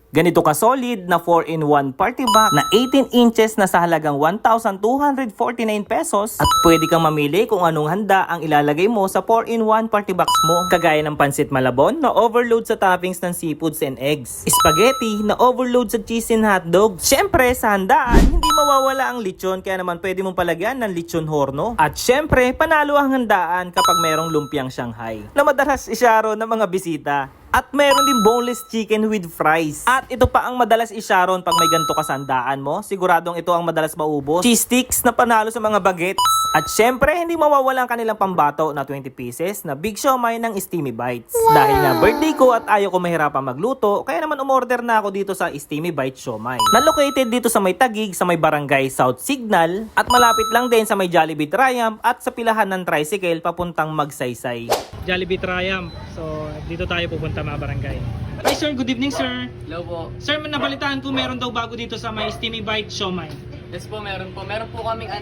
Ganito ka solid na 4-in-1 party box na 18 inches na sa halagang 1,249 pesos at pwede kang mamili kung anong handa ang ilalagay mo sa 4-in-1 party box mo. Kagaya ng pansit malabon na overload sa toppings ng seafoods and eggs, spaghetti na overload sa cheese and hotdogs. Syempre sa handaan, hindi mawawala ang lechon kaya naman pwede mong palagyan ng lechon horno. At syempre panalo ang handaan kapag merong lumpiang Shanghai na madalas isyaro ng mga bisita. At meron din boneless chicken with fries. At ito pa ang madalas isyaron pag may ganito kasandaan mo. Siguradong ito ang madalas maubos. Cheese sticks na panalo sa mga bagets. At syempre, hindi mawawala ang kanilang pambato na 20 pieces na big siomai ng Steamy Bites. Wow! Dahil nga birthday ko at ayaw ko mahirapan magluto, kaya naman umorder na ako dito sa Steamy Bites Siomai. Na located dito sa may Taguig, sa may Barangay South Signal. At malapit lang din sa may Jollibee Triumph at sa pilahan ng tricycle papuntang Magsaysay. Jollibee Triumph. So, dito tayo pupunta mga barangay. Hi sir, good evening sir. Hello po. Sir, nabalitaan ko meron daw bago dito sa may Steamy Bites Siomai. Yes po, meron po. Meron po kaming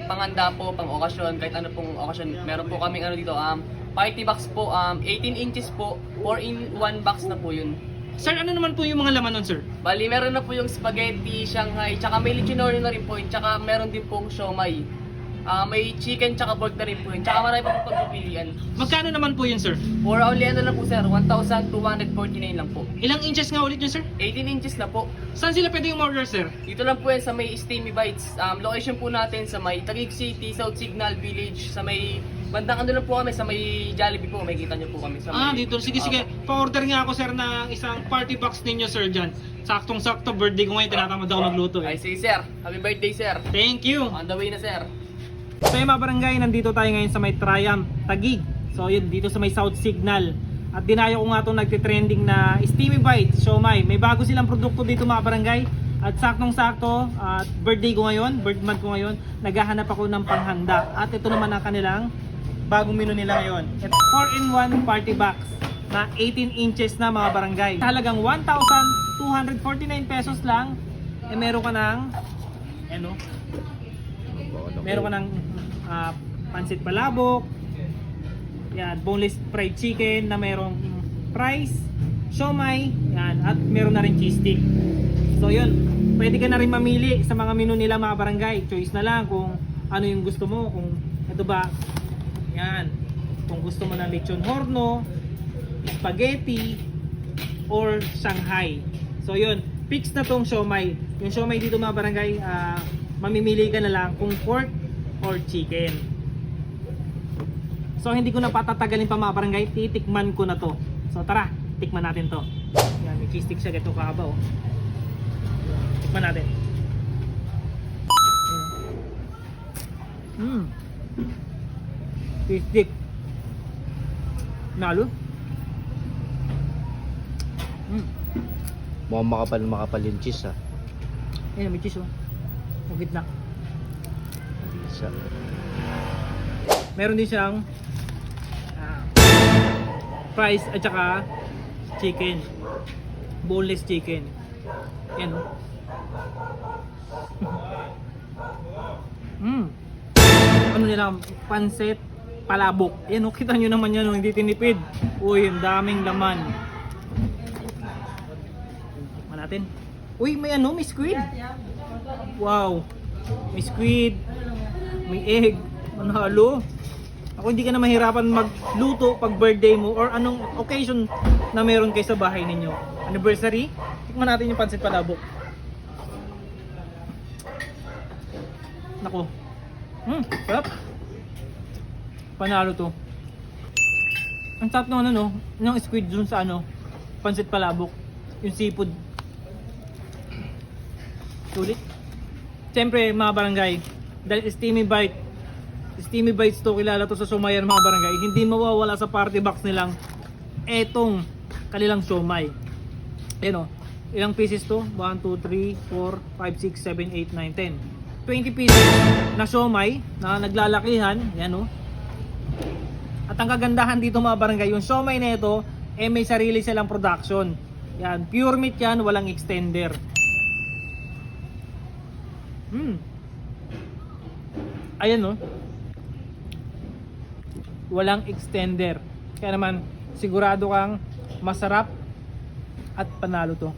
panghanda po, pang okasyon, kahit ano pong okasyon. Meron po kaming dito, party box po, 18 inches po, 4-in-1 box na po yun. Sir, ano naman po yung mga laman nun sir? Bali, meron na po yung spaghetti, Shanghai, tsaka may lechon na rin po yun, tsaka meron din pong siomai. May chicken tsaka pork na rin po yun, tsaka marami pa po pagpipilian. Magkano naman po yun sir? For only lang po sir, 1,249 lang po. Ilang inches nga ulit yun sir? 18 inches na po. Saan sila pwede yung order sir? Dito lang po yan sa may Steamy Bites. Location po natin sa may Taguig City, South Signal Village, sa may bandang lang po kami, sa may Jollibee po, may kita nyo po kami. Sa may, Dito. Sige. Pa-order nga ako sir ng isang party box ninyo sir dyan. Saktong-sakto, birthday ko ngayon, tinatamad ako magluto Ay, eh. sige sir. Happy birthday sir. Thank you! On the way na sir. So yung mga barangay, nandito tayo ngayon sa may Triumph, Taguig. So yun, dito sa may South Signal. At dinayo ko nga itong nagtitrending na Steamy Bites Siomai. May bago silang produkto dito mga barangay. At saktong-sakto, at birthday ko ngayon, birth month ko ngayon, naghahanap ako ng panghanda. At ito naman ang kanilang bagong menu nila ngayon. Ito 4-in-1 party box na 18 inches na mga barangay. Halagang 1,249 pesos lang. Eh meron ka ng meron ka ng pansit palabok, yan, boneless fried chicken na merong fries, siomai, yan, at meron na rin cheese stick. So yun, pwede ka na rin mamili sa mga menu nila mga barangay. Choice na lang kung ano yung gusto mo, kung ito ba, yan, kung gusto mo ng lechon horno, spaghetti, or Shanghai. So yun, fix na tong siomai. Yung siomai dito mga barangay, mamimili ka na lang kung pork or chicken. So hindi ko na patatagalin pa mga barangay, titikman ko na to. So tara, tikman natin to. Yan, may cheese stick siya, ganito kahaba oh. Tikman natin. Cheese stick. Nalo. Mukhang makapal yung cheese ah. Ayan, may cheese oh. Sa gitna. Isa. Meron din siyang fries at saka chicken. Boneless chicken. Yan oh. Ano nila, pansit palabok. Yan oh, kita nyo naman yan oh, hindi tinipid. Uy, ang daming laman. Tikman natin. Uy, may may squid. Wow. May squid. May egg. Manalo. Ako hindi ka na mahirapan magluto pag birthday mo or anong occasion na meron kayo sa bahay ninyo. Anniversary. Tikman natin yung pansit palabok. Nako. Sarap. Panalo to. Ang sarap ng ng squid dun sa pansit palabok. Yung seafood. Sulit. Siyempre mga barangay, dahil Steamy Bites to, kilala to sa Siomayan mga barangay, hindi mawawala sa party box nilang etong kanilang siomai. Ayan o, ilang pieces to? 1, 2, 3, 4, 5, 6, 7, 8, 9, 10 20 pieces na siomai na naglalakihan. Yan o. At ang kagandahan dito mga barangay, yung siomai na ito may sarili silang production. Yan, pure meat yan, walang extender. Ayan no. Walang extender. Kaya naman sigurado kang masarap at panalo to.